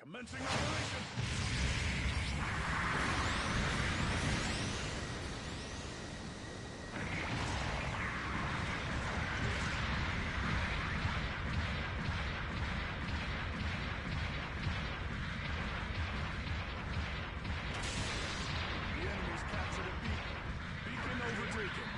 Commencing operation! The enemy's captured a beacon. Beacon overtaken.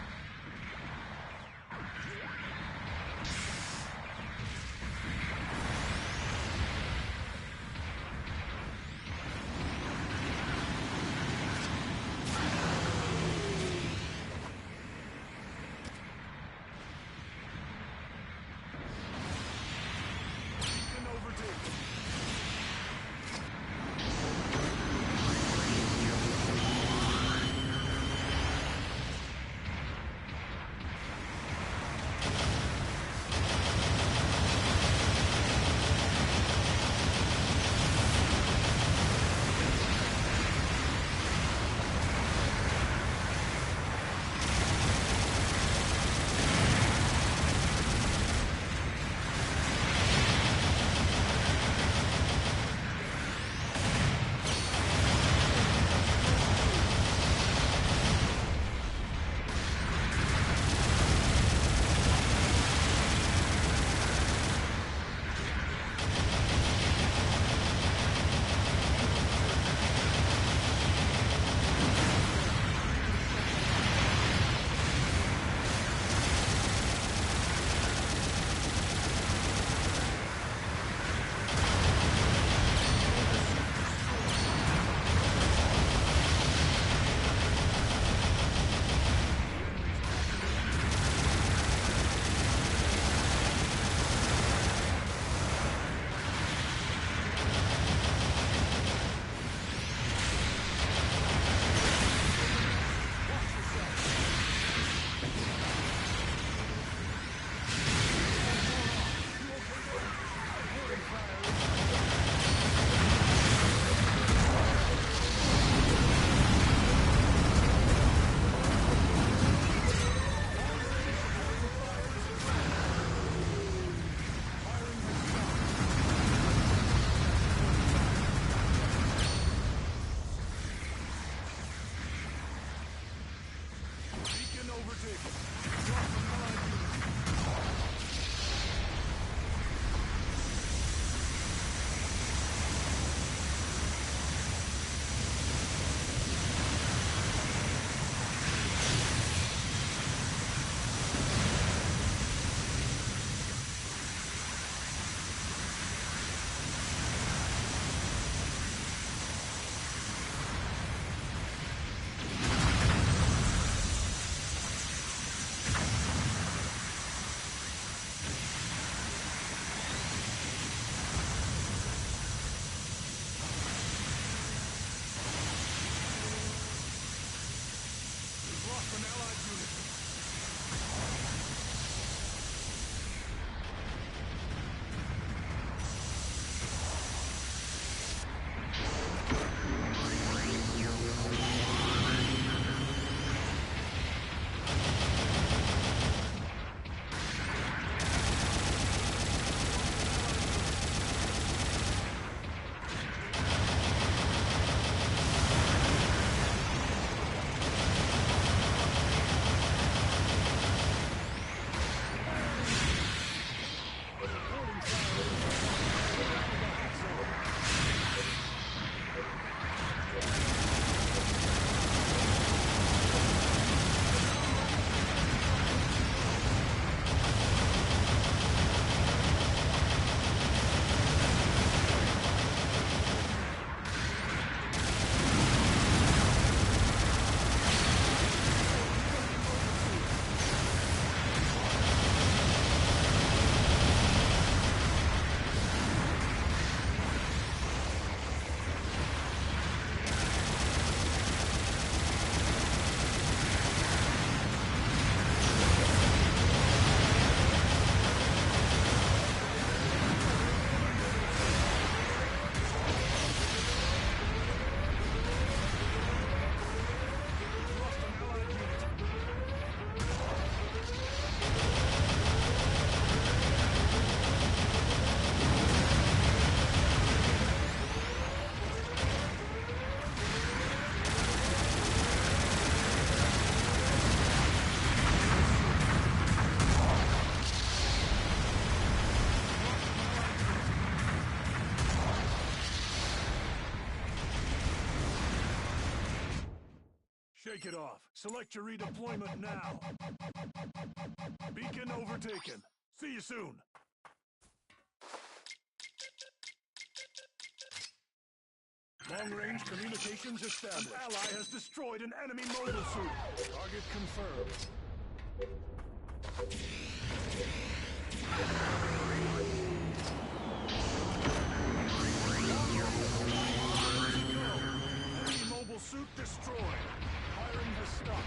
Shake it off. Select your redeployment now. Beacon overtaken. See you soon. Long-range communications established. An ally has destroyed an enemy mobile suit. Target confirmed. Enemy mobile suit destroyed. Firing has stopped.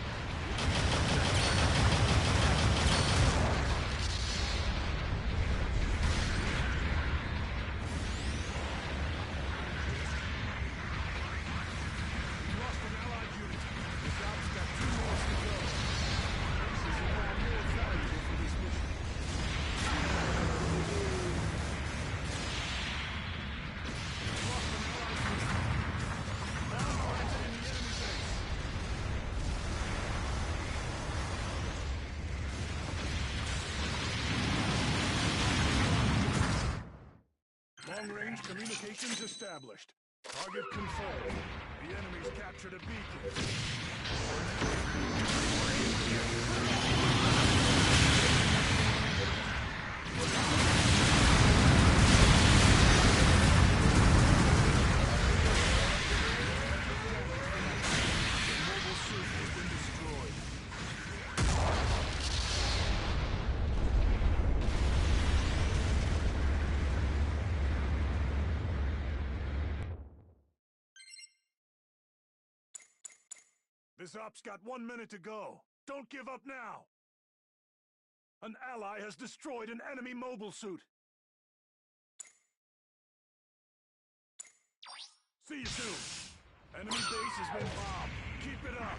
Long-range communications established. Target confirmed. The enemy's captured a beacon. Mobile suit has been destroyed. This op's got 1 minute to go. Don't give up now! An ally has destroyed an enemy mobile suit. See you soon. Enemy base has been bombed. Keep it up.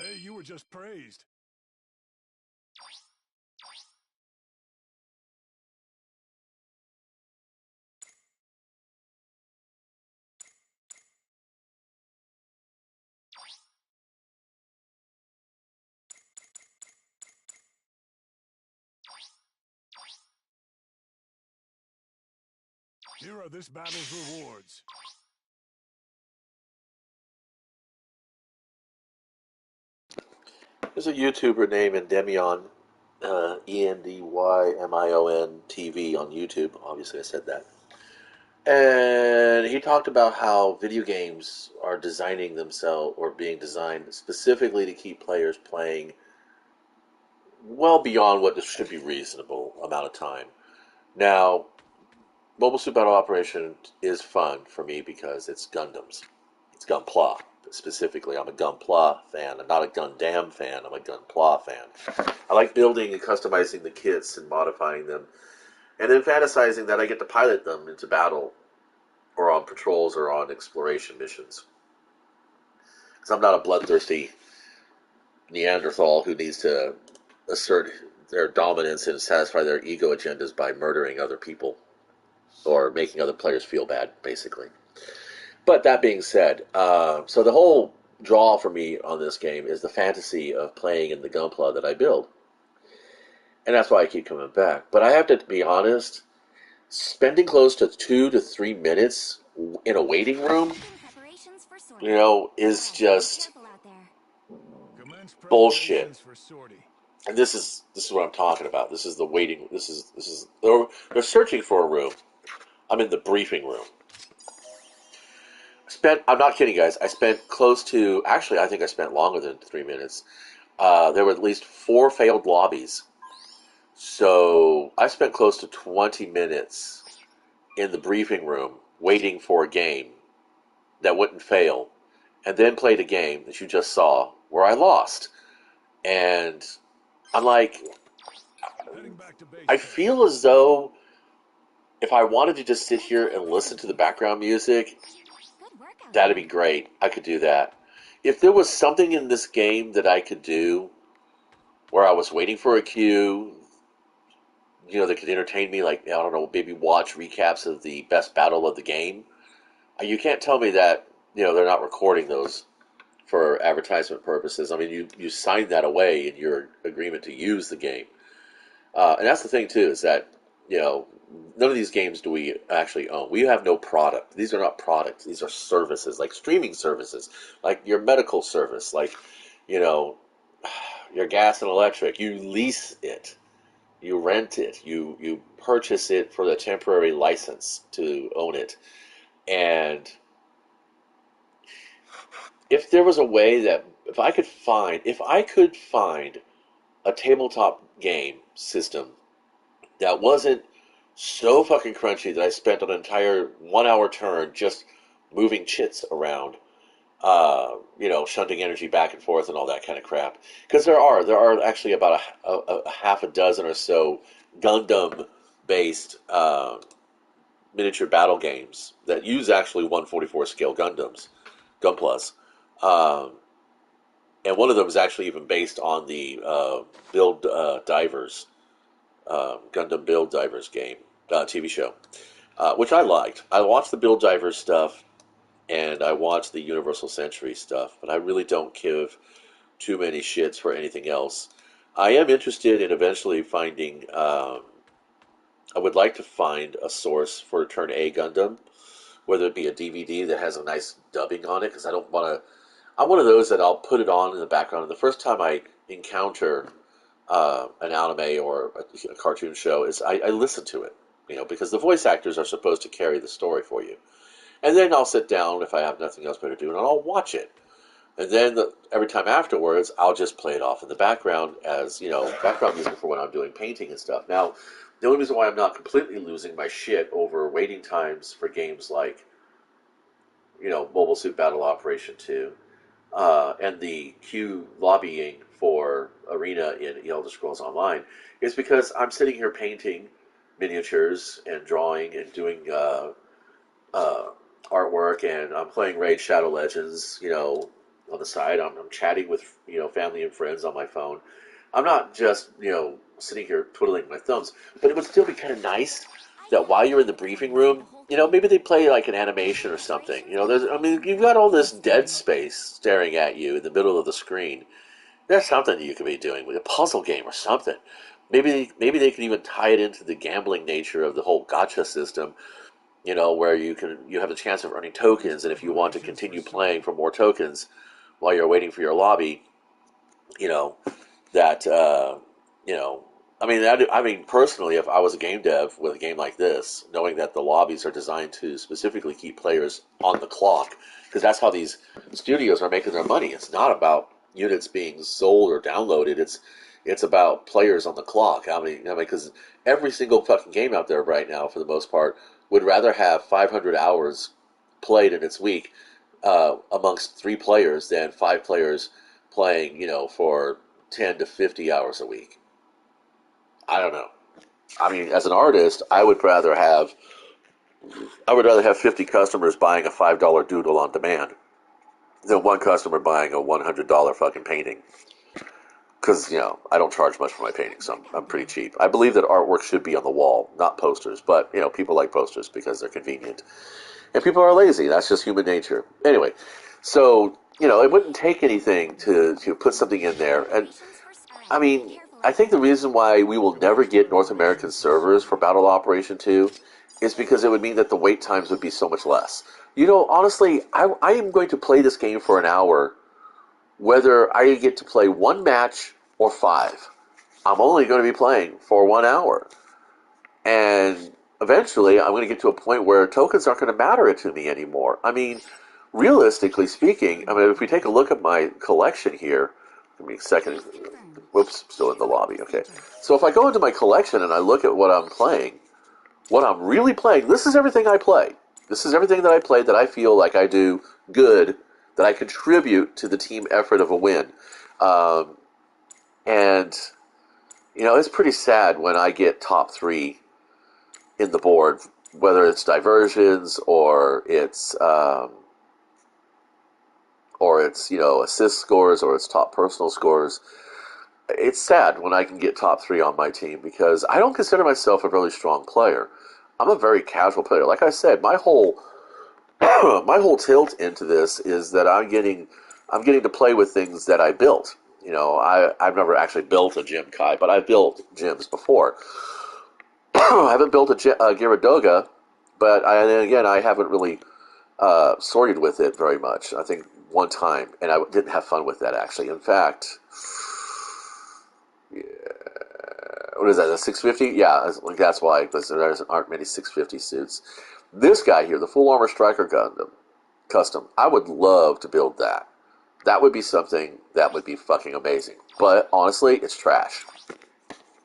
Hey, you were just praised. Here are this battle's rewards. There's a YouTuber named Endymion, Endymion TV on YouTube. Obviously, I said that. And he talked about how video games are designing themselves or being designed specifically to keep players playing well beyond what should be reasonable amount of time. Now, Mobile Suit Battle Operation is fun for me because it's Gundams. It's Gunpla. Specifically, I'm a Gunpla fan. I'm not a Gundam fan. I'm a Gunpla fan. I like building and customizing the kits and modifying them, and then fantasizing that I get to pilot them into battle or on patrols or on exploration missions. Because I'm not a bloodthirsty Neanderthal who needs to assert their dominance and satisfy their ego agendas by murdering other people or making other players feel bad, basically. But that being said, so the whole draw for me on this game is the fantasy of playing in the Gunpla that I build. And that's why I keep coming back. But I have to be honest, spending close to 2 to 3 minutes in a waiting room, is just bullshit. And this is what I'm talking about. This is the waiting. This is they're searching for a room. I'm in the briefing room. I'm not kidding, guys. I spent close to, actually, I think I spent longer than 3 minutes. There were at least 4 failed lobbies. So I spent close to 20 minutes in the briefing room waiting for a game that wouldn't fail, and then played a game that you just saw where I lost. And I'm like, Heading back to base I camp. feel as though if I wanted to just sit here and listen to the background music, that'd be great. I could do that. If there was something in this game that I could do where I was waiting for a queue, that could entertain me, like, I don't know, maybe watch recaps of the best battle of the game, you can't tell me that, they're not recording those for advertisement purposes. I mean, you signed that away in your agreement to use the game. And that's the thing, too, is that, none of these games do we actually own. We have no product. These are not products. These are services, like streaming services, like your medical service, like, you know, your gas and electric. You lease it. You rent it. You purchase it for the temporary license to own it. And if there was a way that if I could find a tabletop game system that wasn't so fucking crunchy that I spent an entire 1 hour turn just moving chits around, shunting energy back and forth and all that kind of crap. Because there are actually about a half a dozen or so Gundam based miniature battle games that use actually 144 scale Gunplas. Um, and one of them is actually even based on the Build Divers, Gundam Build Divers game, TV show, which I liked. I watched the Build Divers stuff, and I watched the Universal Century stuff, but I really don't give too many shits for anything else. I am interested in eventually finding. I would like to find a source for Turn A Gundam, whether it be a DVD that has a nice dubbing on it, because I don't want to. I'm one of those that I'll put it on in the background. And the first time I encounter an anime or a cartoon show is I listen to it, because the voice actors are supposed to carry the story for you. And then I'll sit down if I have nothing else better to do, and I'll watch it. And then every time afterwards, I'll just play it off in the background as background music for when I'm doing painting and stuff. Now, the only reason why I'm not completely losing my shit over waiting times for games like Mobile Suit Battle Operation 2 and the queue lobbying for Arena in Elder Scrolls Online is because I'm sitting here painting miniatures and drawing and doing uh, artwork, and I'm playing Raid Shadow Legends, on the side. I'm chatting with, family and friends on my phone. I'm not just, sitting here twiddling my thumbs, but it would still be kind of nice that while you're in the briefing room, maybe they play like an animation or something. You've got all this dead space staring at you in the middle of the screen. There's something you could be doing with a puzzle game or something. Maybe they can even tie it into the gambling nature of the whole gotcha system, where you have a chance of earning tokens, and if you want to continue playing for more tokens while you're waiting for your lobby, you know, that personally, if I was a game dev with a game like this, knowing that the lobbies are designed to specifically keep players on the clock, because that's how these studios are making their money. It's not about units being sold or downloaded. It's about players on the clock. Because every single fucking game out there right now, for the most part, would rather have 500 hours played in its week amongst 3 players than 5 players playing, for 10 to 50 hours a week. I don't know. I mean, as an artist, I would rather have 50 customers buying a $5 doodle on demand than one customer buying a $100 fucking painting. Because, I don't charge much for my paintings, so I'm pretty cheap. I believe that artwork should be on the wall, not posters. But, people like posters because they're convenient. And people are lazy. That's just human nature. Anyway, so, it wouldn't take anything to put something in there. And, I think the reason why we will never get North American servers for Battle Operation 2 is because it would mean that the wait times would be so much less. Honestly, I am going to play this game for an hour whether I get to play one match or 5. I'm only going to be playing for 1 hour. And eventually, I'm going to get to a point where tokens aren't going to matter to me anymore. realistically speaking, I mean, if we take a look at my collection here, give me a second. Whoops, still in the lobby. Okay. So if I go into my collection and I look at what I'm playing, what I'm really playing, this is everything I play. This is everything that I play that I feel like I do good, that I contribute to the team effort of a win. Um, and, you know, it's pretty sad when I get top 3 in the board, whether it's diversions or it's, you know, assist scores or it's top personal scores. It's sad when I can get top 3 on my team because I don't consider myself a really strong player. I'm a very casual player. Like I said, my whole my whole tilt into this is that I'm getting to play with things that I built. You know, I've never actually built a gym Kai, but I've built gyms before. I haven't built a Gyaradoga, but and again, I haven't really sorted with it very much. I think one time, and I didn't have fun with that actually. In fact, yeah, what is that? A 650? Yeah, that's why there aren't many 650 suits. This guy here, the Full Armor Striker Gundam custom, I would love to build that. That would be something that would be fucking amazing. But honestly, it's trash,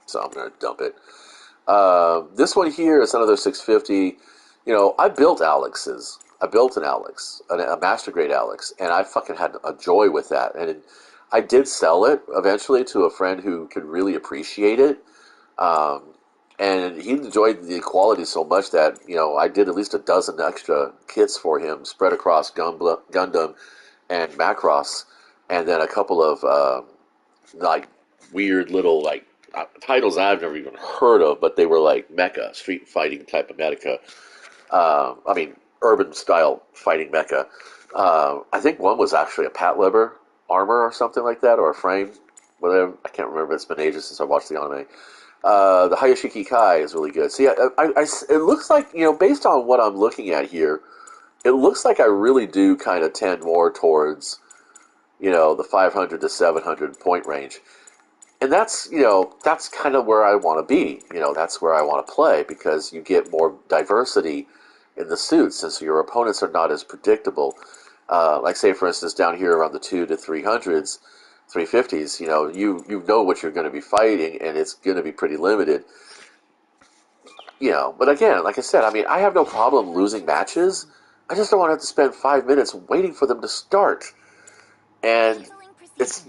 so I'm gonna dump it. This one here is another 650. You know, I built Alex's. I built an Alex, a Master Grade Alex, and I fucking had a joy with that. And I did sell it eventually to a friend who could really appreciate it. Um, and he enjoyed the quality so much that, you know, I did at least a dozen extra kits for him spread across Gundam and Macross, and then a couple of like weird little like titles I've never even heard of, but they were like mecha, street fighting type of mecha. I mean, urban style fighting mecha. I think one was actually a Patlabor armor or something like that, or a frame. Whatever, I can't remember. It's been ages since I watched the anime. The Hayashiki Kai is really good. See, it looks like, you know, based on what I'm looking at here, it looks like I really do kind of tend more towards, you know, the 500 to 700 point range. And that's, you know, that's kind of where I want to be. You know, that's where I want to play because you get more diversity in the suits, and so your opponents are not as predictable. Like, say, for instance, down here around the 2 to 300s, 350s, you know, you know what you're going to be fighting, and it's going to be pretty limited. You know, but again, like I said, I mean, I have no problem losing matches. I just don't want to have to spend 5 minutes waiting for them to start. And it's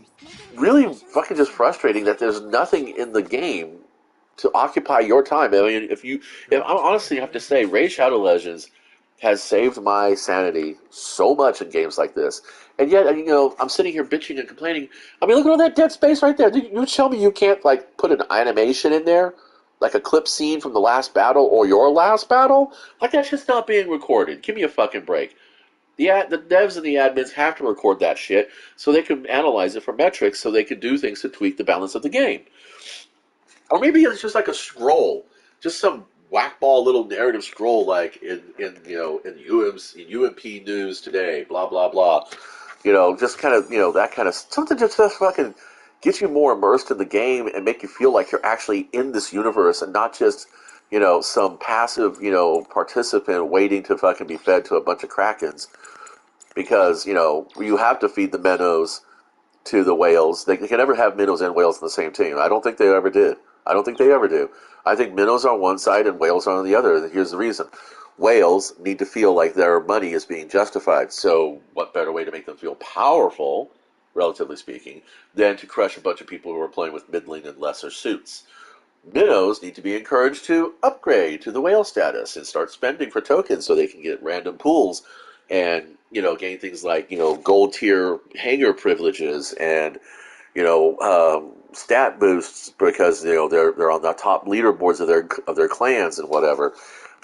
really fucking just frustrating that there's nothing in the game to occupy your time. I mean, if I honestly have to say, Raid Shadow Legends has saved my sanity so much in games like this. And yet, you know, I'm sitting here bitching and complaining. I mean, look at all that dead space right there. You tell me you can't, like, put an animation in there? Like a clip scene from the last battle or your last battle? Like, that's just not being recorded. Give me a fucking break. The devs and the admins have to record that shit so they can analyze it for metrics so they can do things to tweak the balance of the game. Or maybe it's just like a scroll, just some whackball little narrative scroll like in you know in UMP news today, blah blah blah. You know, just kind of, you know, that kind of something just to fucking get you more immersed in the game and make you feel like you're actually in this universe and not just, you know, some passive, you know, participant waiting to fucking be fed to a bunch of krakens. Because, you know, you have to feed the minnows to the whales. They can never have minnows and whales in the same team. I don't think they ever did. I don't think they ever do. I think minnows are on one side and whales are on the other. And here's the reason. Whales need to feel like their money is being justified. So what better way to make them feel powerful, relatively speaking, than to crush a bunch of people who are playing with middling and lesser suits? Minnows need to be encouraged to upgrade to the whale status and start spending for tokens so they can get random pools and, you know, gain things like, you know, gold tier hangar privileges and, you know, stat boosts because, you know, they're on the top leaderboards of their clans and whatever.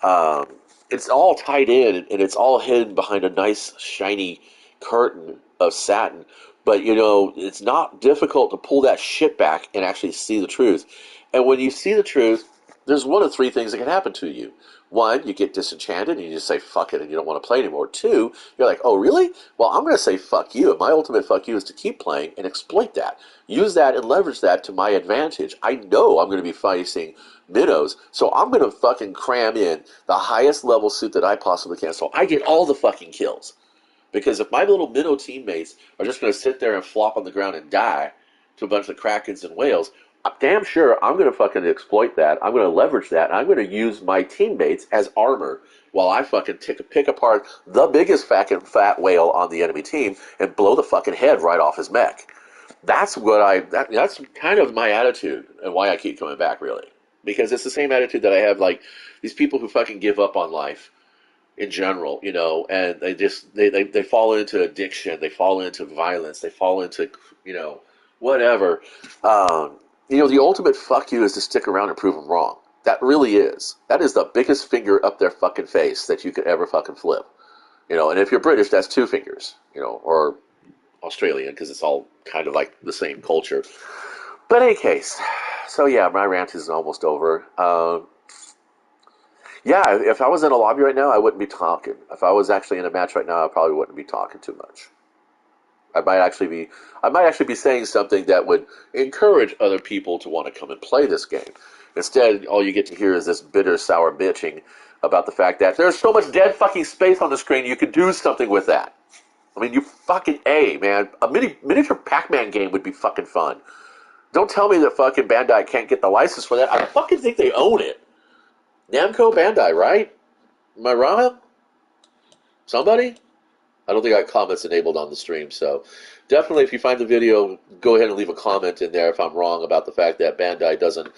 Um, it's all tied in and it's all hidden behind a nice shiny curtain of satin. But, you know, it's not difficult to pull that shit back and actually see the truth. And when you see the truth, there's one of 3 things that can happen to you. One, you get disenchanted and you just say fuck it and you don't want to play anymore. 2, you're like, oh really? Well, I'm going to say fuck you. And my ultimate fuck you is to keep playing and exploit that. Use that and leverage that to my advantage. I know I'm going to be facing minnows, so I'm going to fucking cram in the highest level suit that I possibly can so I get all the fucking kills. Because if my little minnow teammates are just going to sit there and flop on the ground and die to a bunch of krakens and whales, I'm damn sure I'm going to fucking exploit that. I'm going to leverage that. And I'm going to use my teammates as armor while I fucking pick apart the biggest fucking fat whale on the enemy team and blow the fucking head right off his mech. That's that's kind of my attitude and why I keep coming back, really. Because it's the same attitude that I have, like, these people who fucking give up on life in general, and they fall into addiction, they fall into violence, they fall into, whatever. The ultimate fuck you is to stick around and prove them wrong. That really is. That is the biggest finger up their fucking face that you could ever fucking flip. And if you're British, that's two fingers, or Australian, because it's all kind of like the same culture. But in any case, so yeah, my rant is almost over. Yeah, if I was in a lobby right now, I wouldn't be talking. If I was actually in a match right now, I probably wouldn't be talking too much. I might actually be saying something that would encourage other people to want to come and play this game. Instead, all you get to hear is this bitter, sour bitching about the fact that there's so much dead fucking space on the screen, you could do something with that. I mean, you fucking man. A miniature Pac-Man game would be fucking fun. Don't tell me that fucking Bandai can't get the license for that. I fucking think they own it. Namco Bandai, right? Am I wrong? Somebody? I don't think I got comments enabled on the stream, so definitely if you find the video, go ahead and leave a comment in there if I'm wrong about the fact that Bandai doesn't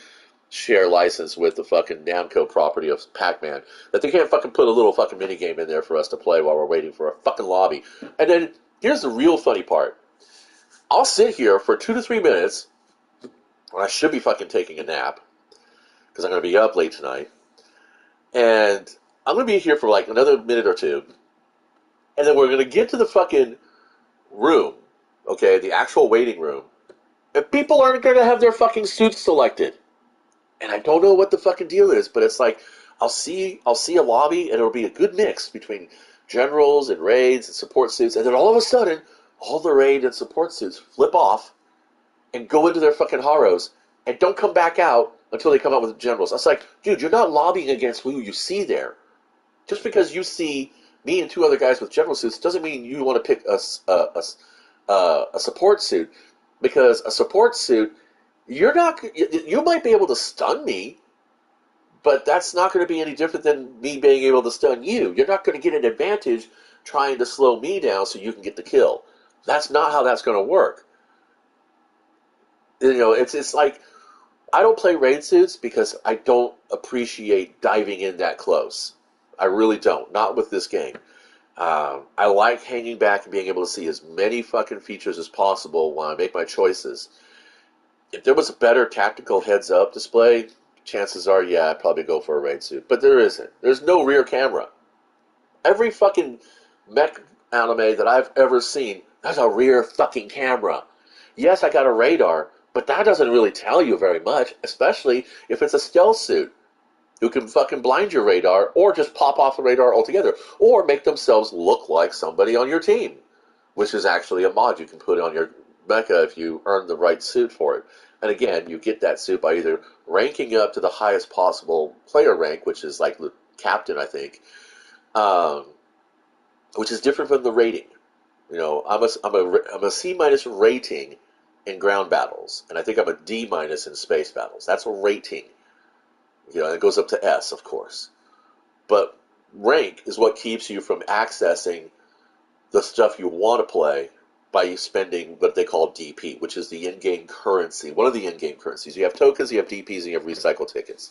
share license with the fucking Namco property of Pac-Man. That they can't fucking put a little fucking minigame in there for us to play while we're waiting for a fucking lobby. And then, here's the real funny part. I'll sit here for 2 to 3 minutes, when I should be fucking taking a nap, because I'm going to be up late tonight, and I'm going to be here for like another minute or two, and then we're going to get to the fucking room, okay, the actual waiting room, and people aren't going to have their fucking suits selected. And I don't know what the fucking deal is, but it's like, I'll see a lobby, and it'll be a good mix between generals and raids and support suits, and then all of a sudden, all the raid and support suits flip off and go into their fucking Haros, and don't come back out until they come out with generals. I was like, dude, you're not lobbying against who you see there. Just because you see me and 2 other guys with general suits doesn't mean you want to pick a support suit, because a support suit, you might be able to stun me, but that's not going to be any different than me being able to stun you. You're not going to get an advantage trying to slow me down so you can get the kill. That's not how that's going to work. It's like, I don't play raid suits because I don't appreciate diving in that close. I really don't. Not with this game. I like hanging back and being able to see as many fucking features as possible when I make my choices. If there was a better tactical heads-up display, chances are, yeah, I'd probably go for a raid suit. But there isn't. There's no rear camera. Every fucking mech anime that I've ever seen has a rear fucking camera. Yes, I got a radar, but that doesn't really tell you very much, especially if it's a stealth suit who can fucking blind your radar or just pop off the radar altogether or make themselves look like somebody on your team, which is actually a mod you can put on your mecha if you earn the right suit for it. And again, you get that suit by either ranking up to the highest possible player rank, which is like the captain, I think, which is different from the rating. I'm a C- rating in ground battles, and I think I'm a D- in space battles. That's a rating. It goes up to S, of course. But rank is what keeps you from accessing the stuff you want to play by spending what they call DP, which is the in-game currency, one of the in-game currencies. You have tokens, you have DPs, and you have recycle tickets.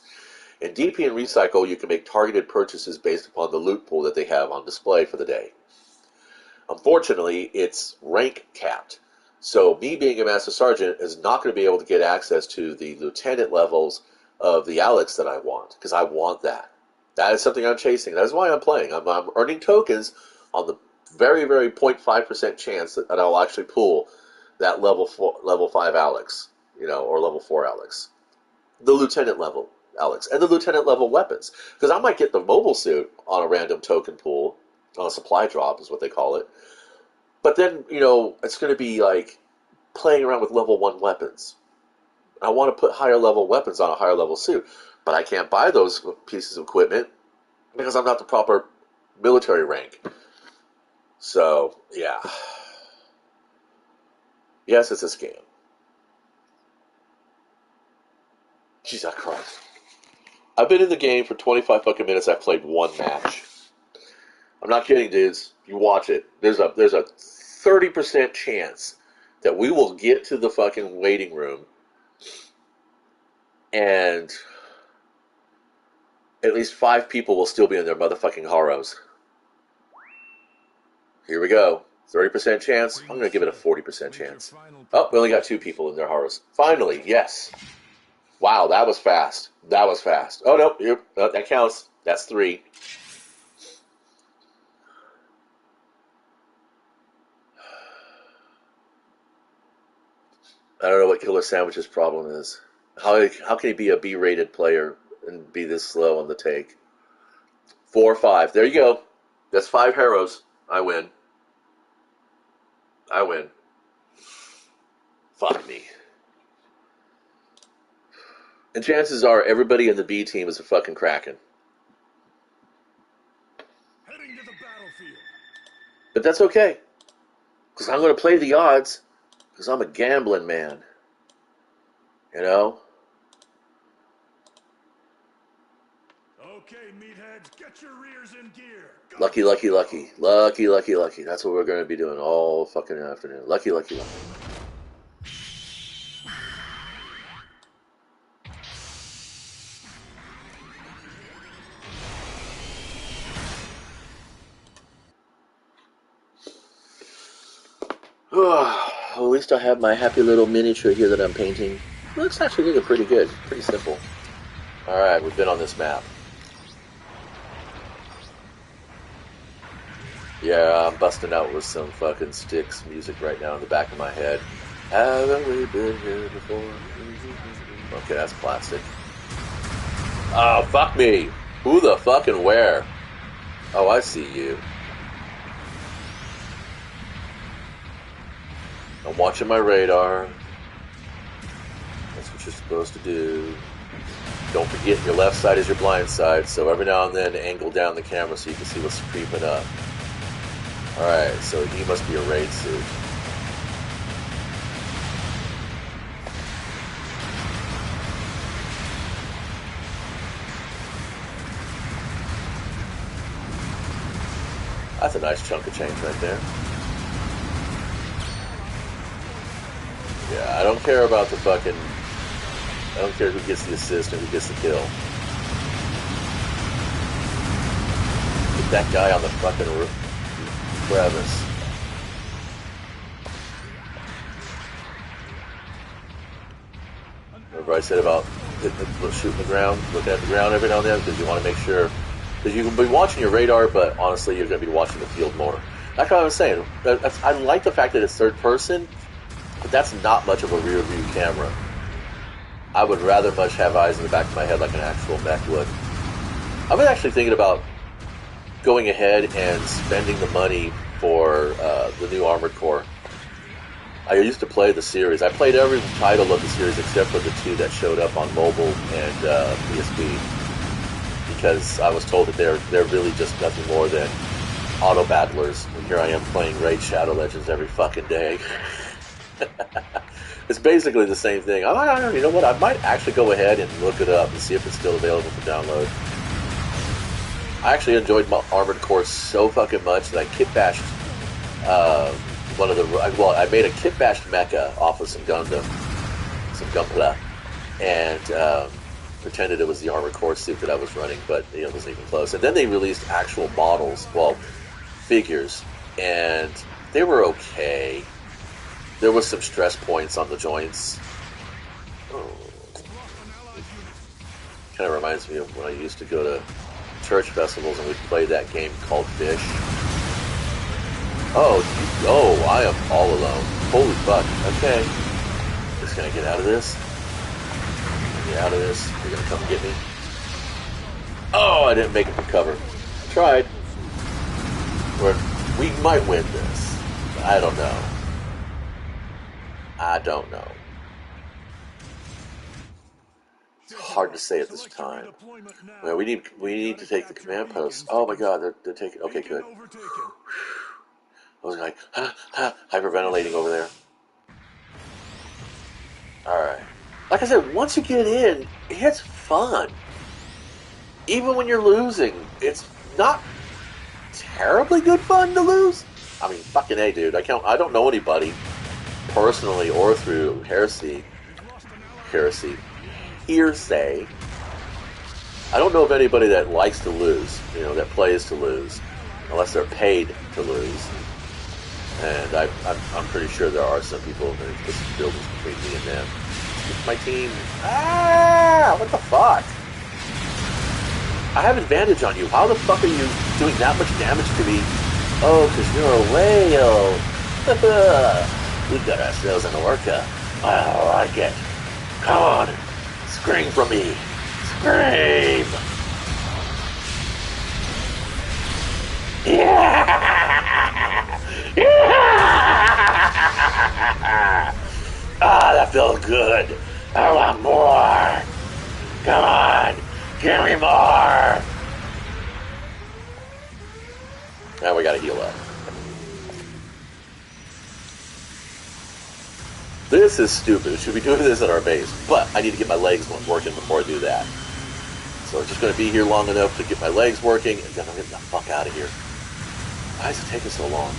In DP and recycle, you can make targeted purchases based upon the loot pool that they have on display for the day. Unfortunately, it's rank capped. So me being a Master Sergeant is not going to be able to get access to the lieutenant levels of the Alex that I want, because I want that. That is something I'm chasing. That's why I'm playing. I'm earning tokens on the very, very 0.5% chance that I'll actually pull that level 5 Alex, or level 4 Alex. The lieutenant level Alex. And the lieutenant level weapons. Because I might get the mobile suit on a random token pool, on a supply drop is what they call it. But then, it's going to be like playing around with level 1 weapons. I want to put higher level weapons on a higher level suit, but I can't buy those pieces of equipment because I'm not the proper military rank. So, yeah. Yes, it's a scam. Jesus Christ. I've been in the game for 25 fucking minutes. I've played one match. I'm not kidding, dudes. You watch it. There's a 30% chance that we will get to the fucking waiting room and at least 5 people will still be in their motherfucking horrors. Here we go. 30% chance. I'm going to give it a 40% chance. Oh, we only got 2 people in their horrors. Finally, yes. Wow, that was fast. That was fast. Oh, no. Yep, that counts. That's 3. I don't know what Killer Sandwich's problem is. How can he be a B-rated player and be this slow on the take? 4 or 5. There you go. That's 5 heroes. I win. I win. Fuck me. And chances are everybody in the B team is a fucking Kraken. Heading to the battlefield. But that's okay. Because I'm going to play the odds. Because I'm a gambling man. You know? Okay, meatheads, get your rears in gear. Go. Lucky, lucky, lucky. Lucky, lucky, lucky. That's what we're going to be doing all fucking afternoon. Lucky, lucky, lucky. Well, at least I have my happy little miniature here that I'm painting. It looks actually looking pretty good. Pretty simple. Alright, we've been on this map. Yeah, I'm busting out with some fucking Styx music right now in the back of my head. Haven't we been here before? Okay, that's plastic. Oh, fuck me! Who the fucking where? Oh, I see you. I'm watching my radar. That's what you're supposed to do. Don't forget your left side is your blind side, so every now and then angle down the camera so you can see what's creeping up. Alright, so he must be a raid suit. That's a nice chunk of change right there. Yeah, I don't care about the fucking... I don't care who gets the assist and who gets the kill. Get that guy on the fucking crevice. Remember I said about shooting the ground, looking at the ground every now and then, because you want to make sure... Because you can be watching your radar, but honestly, you're going to be watching the field more. That's what I was saying. I like the fact that it's third person, but that's not much of a rear view camera. I would rather much have eyes in the back of my head like an actual mech would. I've been actually thinking about going ahead and spending the money for the new Armored Core. I used to play the series. I played every title of the series except for the 2 that showed up on mobile and PSP. Because I was told that they're really just nothing more than auto battlers. And here I am playing Raid Shadow Legends every fucking day. It's basically the same thing. You know what? I might actually go ahead and look it up and see if it's still available for download. I actually enjoyed my Armored Core so fucking much that I kit bashed one of the... Well, I made a kit bashed mecha off of some Gundam, some Gunpla, and pretended it was the Armored Core suit that I was running, but it wasn't even close. And then they released actual models, well, figures, and they were okay. There was some stress points on the joints. Kind of reminds me of when I used to go to church festivals and we'd play that game called Fish. Oh, I am all alone. Holy fuck. Okay. Just gonna get out of this. Get out of this. You're gonna come get me. Oh, I didn't make it for cover. I tried. We might win this. I don't know. I don't know. It's hard to say at this time. Well, we need to take the command post. Oh my god, they're taking... Okay, good. I was like, hyperventilating over there. Alright. Like I said, once you get in, it's fun. Even when you're losing, it's not terribly good fun to lose. I mean, fucking A, dude. I don't know anybody, personally or through hearsay. I don't know of anybody that likes to lose, that plays to lose, unless they're paid to lose. And I'm pretty sure there are some people that this build is between me and them. It's my team. What the fuck? I have advantage on you. How the fuck are you doing that much damage to me? Oh, because you're a whale. We got ourselves an orca. I like it. Come on. Scream for me. Scream. Yeah. That feels good. I want more. Come on. Give me more. Now we gotta heal up. This is stupid. We should be doing this at our base, but I need to get my legs working before I do that. So I'm just going to be here long enough to get my legs working, and then I'm getting the fuck out of here. Why is it taking so long?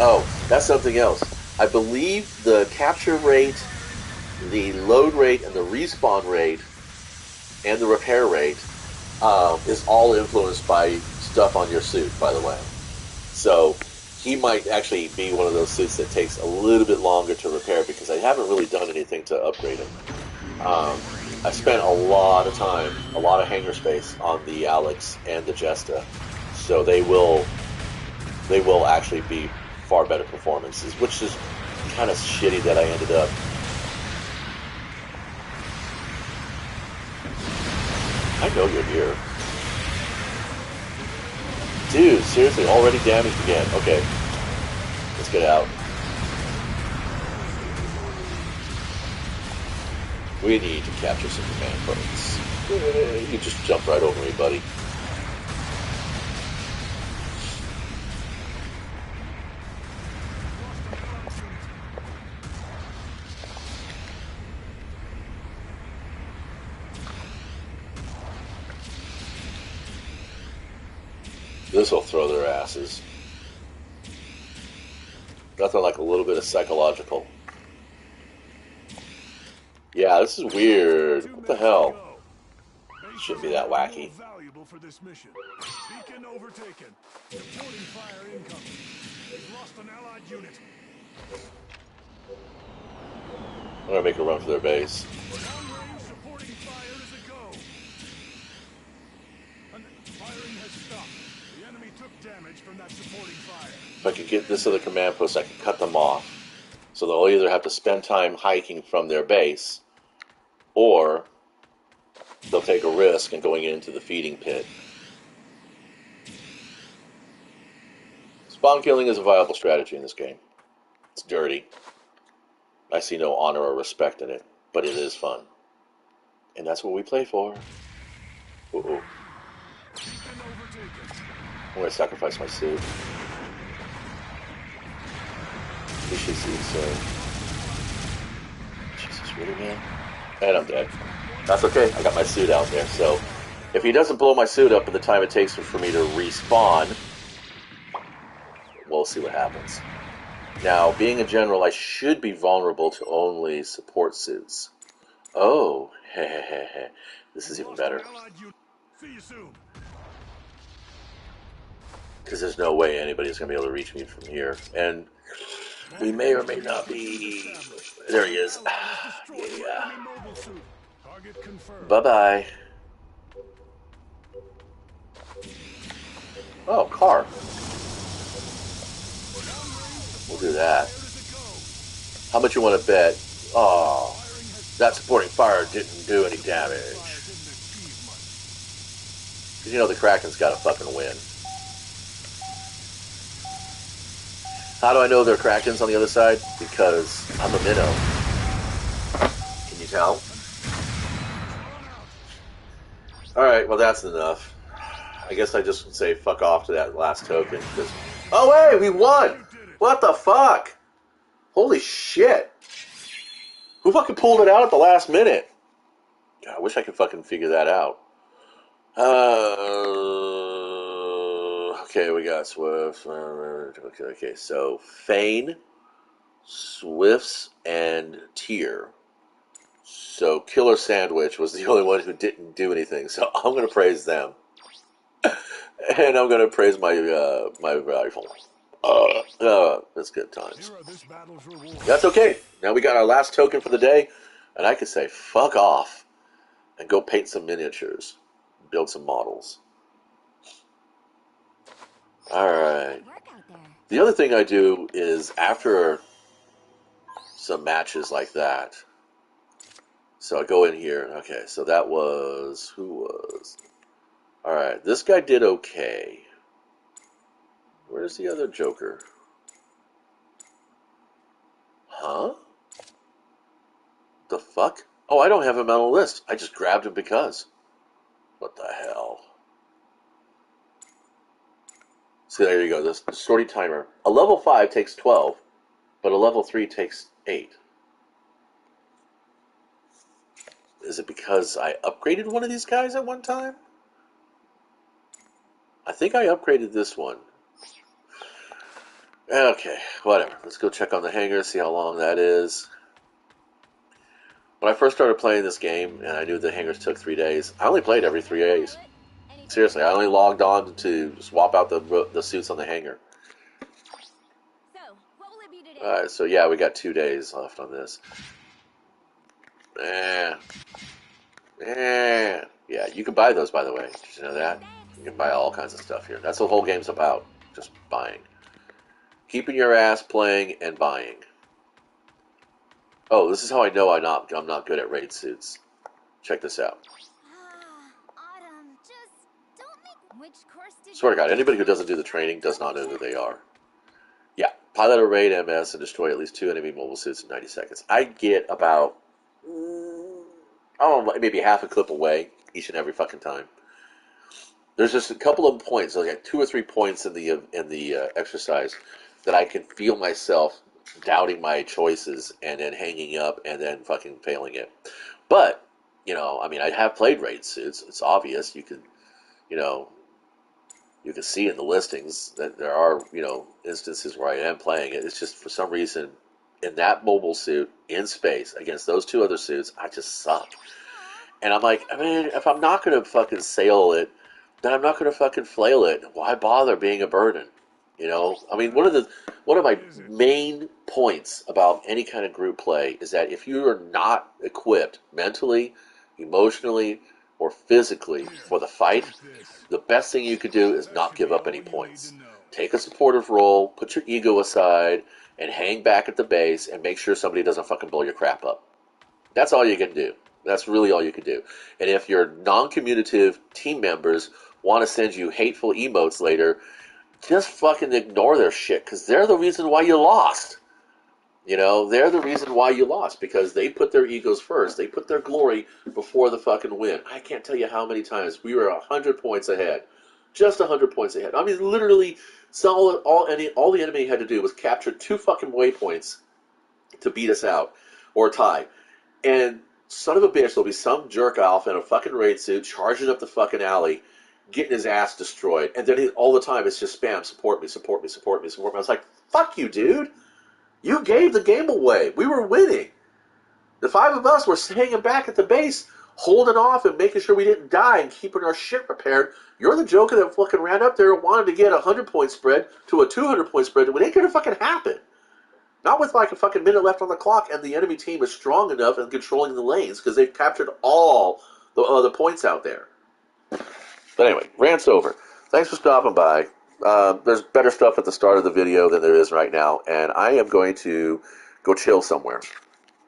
Oh, that's something else. I believe the capture rate, the load rate, and the respawn rate, and the repair rate is all influenced by stuff on your suit, by the way. So he might actually be one of those suits that takes a little bit longer to repair because I haven't really done anything to upgrade him. I spent a lot of time, a lot of hangar space on the Alex and the Jesta, so they will actually be far better performances, which is kind of shitty that I ended up. I know you're here. Dude, seriously, already damaged again. Okay, let's get out. We need to capture some command points. You just jump right over me, buddy. This will throw their asses. Nothing like a little bit of psychological. Yeah, this is weird. What the hell? Shouldn't be that wacky. For this mission. Beacon overtaken. Reporting fire incoming. We've lost an allied unit. I'm gonna make a run for their base. Long-range supporting fire is a go. And firing has stopped. The enemy took damage from that supporting fire. If I could get this other command post, I could cut them off. So they'll either have to spend time hiking from their base, or they'll take a risk in going into the feeding pit. Spawn killing is a viable strategy in this game. It's dirty. I see no honor or respect in it, but it is fun. And that's what we play for. Uh-oh. I'm going to sacrifice my suit. You should see so. Jesus, really, man? And I'm dead. That's okay. I got my suit out there. So if he doesn't blow my suit up in the time it takes for me to respawn, we'll see what happens. Now, being a general, I should be vulnerable to only support suits. Oh, hehehe. This is even better. See you soon. Because there's no way anybody's going to be able to reach me from here. And we may or may not be... There he is. Yeah. Bye-bye. Oh, car. We'll do that. How much you want to bet? Oh, that supporting fire didn't do any damage. Because you know the Kraken's got to fucking win. How do I know there are Krakens on the other side? Because I'm a minnow. Can you tell? Alright, well that's enough. I guess I just would say fuck off to that last token, because Oh, hey, we won! What the fuck? Holy shit. Who fucking pulled it out at the last minute? God, I wish I could fucking figure that out. Okay, we got Swift. Okay, so Fane, Swifts, and Tier. So Killer Sandwich was the only one who didn't do anything. So I'm going to praise them, and I'm going to praise my my rifle. That's good times. That's okay. Now we got our last token for the day, and I can say fuck off and go paint some miniatures, build some models. All right. The other thing I do is after some matches like that. So I go in here. Okay, so that was who was. All right, this guy did okay. Where's the other Joker? Huh? The fuck? Oh, I don't have him on the list. I just grabbed him because. What the hell? See, there you go. This sortie timer. A level 5 takes 12, but a level 3 takes 8. Is it because I upgraded one of these guys at one time? I think I upgraded this one. Okay, whatever. Let's go check on the hangar, see how long that is. When I first started playing this game, and I knew the hangars took 3 days, I only played every 3 days. Seriously, I only logged on to swap out the suits on the hangar. Alright, so yeah, we got 2 days left on this. Yeah, you can buy those, by the way. Did you know that? You can buy all kinds of stuff here. That's what the whole game's about. Just buying. Keeping your ass playing and buying. Oh, this is how I know I'm not good at raid suits. Check this out. Swear to God, anybody who doesn't do the training does not know who they are. Yeah, pilot a raid MS and destroy at least 2 enemy mobile suits in 90 seconds. I get about, I don't know, maybe half a clip away each and every fucking time. There's just a couple of points, like 2 or 3 points in the exercise that I can feel myself doubting my choices and then hanging up and then fucking failing it. But, you know, I mean, I have played raid suits. It's obvious. You can, you know, you can see in the listings that there are, you know, instances where I am playing it. It's just for some reason in that mobile suit in space against those 2 other suits, I just suck. And I'm like, I mean, if I'm not going to fucking sail it, then I'm not going to fucking flail it. Why bother being a burden? You know, I mean, one of my main points about any kind of group play is that if you are not equipped mentally, emotionally, or physically for the fight, the best thing you could do is not give up any points. Take a supportive role, put your ego aside, and hang back at the base and make sure somebody doesn't fucking blow your crap up. That's all you can do. That's really all you can do. And if your non-communicative team members want to send you hateful emotes later, just fucking ignore their shit, because they're the reason why you lost. You know, they're the reason why you lost, because they put their egos first. They put their glory before the fucking win. I can't tell you how many times we were 100 points ahead. Just 100 points ahead. I mean, literally, all the enemy had to do was capture 2 fucking waypoints to beat us out, or tie. And son of a bitch, there'll be some jerk off in a fucking raid suit charging up the fucking alley, getting his ass destroyed, and then all the time it's just spam, support me, support me, support me, support me. I was like, fuck you, dude. You gave the game away. We were winning. The 5 of us were hanging back at the base, holding off and making sure we didn't die and keeping our shit repaired. You're the joker that fucking ran up there and wanted to get a 100-point spread to a 200-point spread when it could have fucking happened. Not with like a fucking minute left on the clock and the enemy team is strong enough and controlling the lanes because they've captured all the other points out there. But anyway, rant's over. Thanks for stopping by. There's better stuff at the start of the video than there is right now, and I am going to go chill somewhere.